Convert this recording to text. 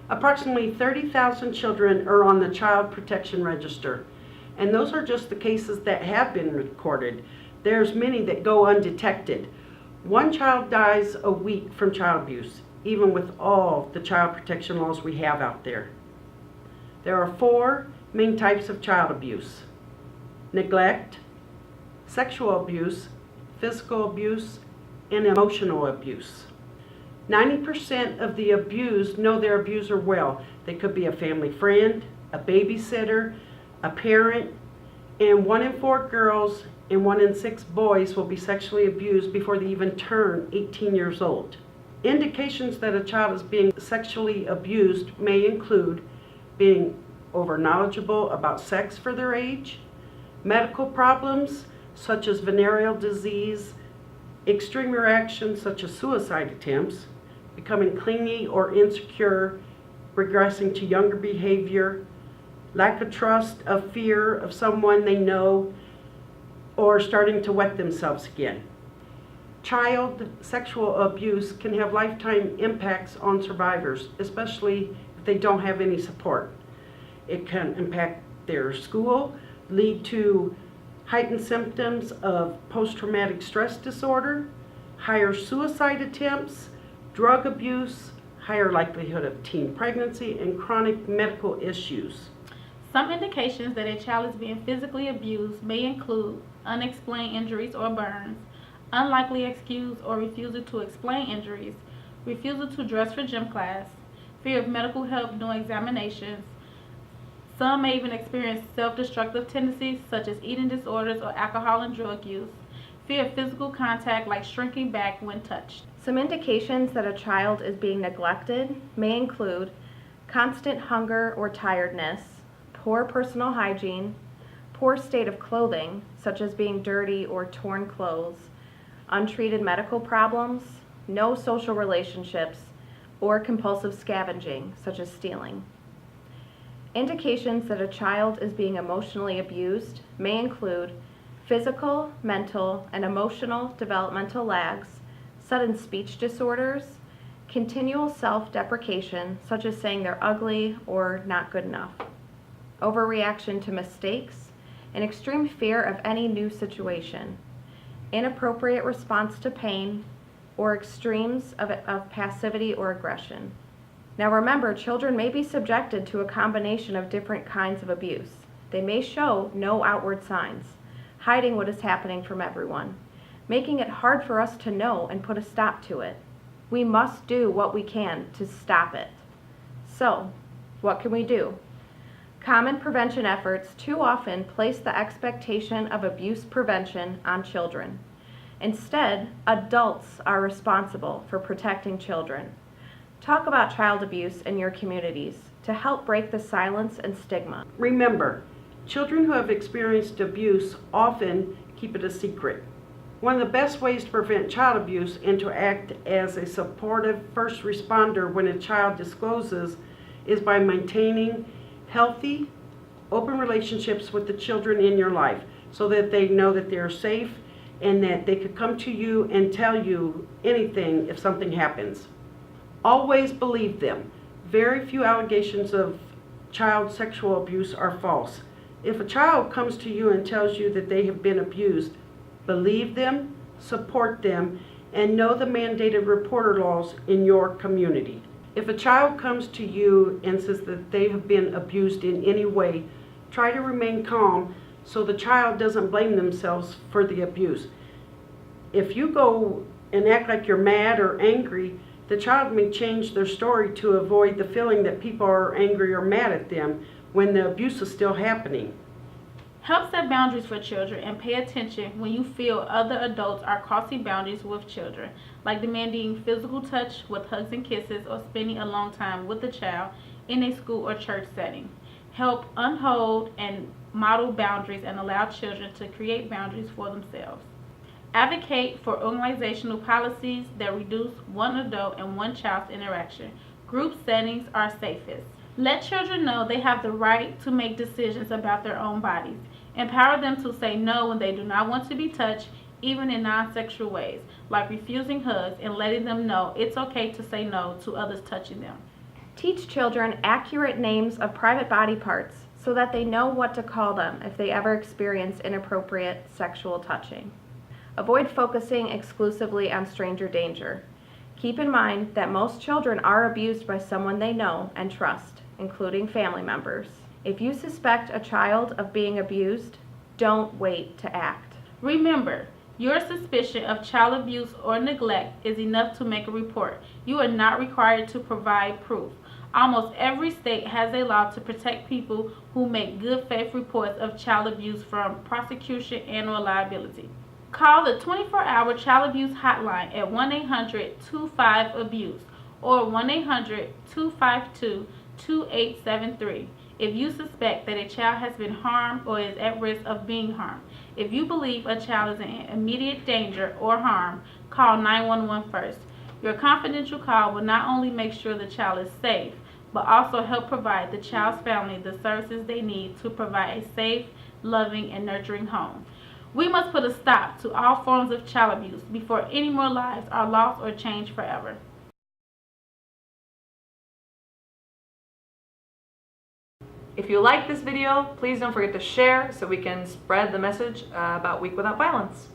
Approximately 30,000 children are on the Child Protection Register, and those are just the cases that have been recorded. There's many that go undetected. One child dies a week from child abuse, even with all the child protection laws we have out there. There are 4 main types of child abuse: neglect, sexual abuse, physical abuse, and emotional abuse. 90% of the abused know their abuser well. They could be a family friend, a babysitter, a parent, and 1 in 4 girls and 1 in 6 boys will be sexually abused before they even turn 18 years old. Indications that a child is being sexually abused may include being over knowledgeable about sex for their age, medical problems such as venereal disease, extreme reactions such as suicide attempts, becoming clingy or insecure, regressing to younger behavior, lack of trust, of fear of someone they know, or starting to wet themselves again. Child sexual abuse can have lifetime impacts on survivors, especially if they don't have any support. It can impact their school, lead to heightened symptoms of post-traumatic stress disorder, higher suicide attempts, drug abuse, higher likelihood of teen pregnancy, and chronic medical issues. Some indications that a child is being physically abused may include unexplained injuries or burns, unlikely excuse or refusal to explain injuries, refusal to dress for gym class, fear of medical help during examinations. Some may even experience self-destructive tendencies such as eating disorders or alcohol and drug use, fear of physical contact like shrinking back when touched. Some indications that a child is being neglected may include constant hunger or tiredness, poor personal hygiene, poor state of clothing, such as being dirty or torn clothes, untreated medical problems, no social relationships, or compulsive scavenging, such as stealing. Indications that a child is being emotionally abused may include physical, mental, and emotional developmental lags, sudden speech disorders, continual self-deprecation, such as saying they're ugly or not good enough, overreaction to mistakes, an extreme fear of any new situation, inappropriate response to pain, or extremes of passivity or aggression. Now remember, children may be subjected to a combination of different kinds of abuse. They may show no outward signs, hiding what is happening from everyone, making it hard for us to know and put a stop to it. We must do what we can to stop it. So, what can we do? Common prevention efforts too often place the expectation of abuse prevention on children. Instead, adults are responsible for protecting children. Talk about child abuse in your communities to help break the silence and stigma. Remember, children who have experienced abuse often keep it a secret. One of the best ways to prevent child abuse and to act as a supportive first responder when a child discloses is by maintaining healthy, open relationships with the children in your life so that they know that they're safe and that they could come to you and tell you anything if something happens. Always believe them. Very few allegations of child sexual abuse are false. If a child comes to you and tells you that they have been abused, believe them, support them, and know the mandated reporter laws in your community. If a child comes to you and says that they have been abused in any way, try to remain calm so the child doesn't blame themselves for the abuse. If you go and act like you're mad or angry, the child may change their story to avoid the feeling that people are angry or mad at them when the abuse is still happening. Help set boundaries for children and pay attention when you feel other adults are crossing boundaries with children, like demanding physical touch with hugs and kisses or spending a long time with the child in a school or church setting. Help unhold and model boundaries and allow children to create boundaries for themselves. Advocate for organizational policies that reduce one adult and one child's interaction. Group settings are safest. Let children know they have the right to make decisions about their own bodies. Empower them to say no when they do not want to be touched, even in non-sexual ways, like refusing hugs and letting them know it's okay to say no to others touching them. Teach children accurate names of private body parts so that they know what to call them if they ever experience inappropriate sexual touching. Avoid focusing exclusively on stranger danger. Keep in mind that most children are abused by someone they know and trust, including family members. If you suspect a child of being abused, don't wait to act. Remember, your suspicion of child abuse or neglect is enough to make a report. You are not required to provide proof. Almost every state has a law to protect people who make good faith reports of child abuse from prosecution and/or liability. Call the 24-hour child abuse hotline at 1-800-25-ABUSE or 1-800-252-2873 if you suspect that a child has been harmed or is at risk of being harmed. If you believe a child is in immediate danger or harm, call 911 first. Your confidential call will not only make sure the child is safe, but also help provide the child's family the services they need to provide a safe, loving, and nurturing home. We must put a stop to all forms of child abuse before any more lives are lost or changed forever. If you like this video, please don't forget to share so we can spread the message about Week Without Violence.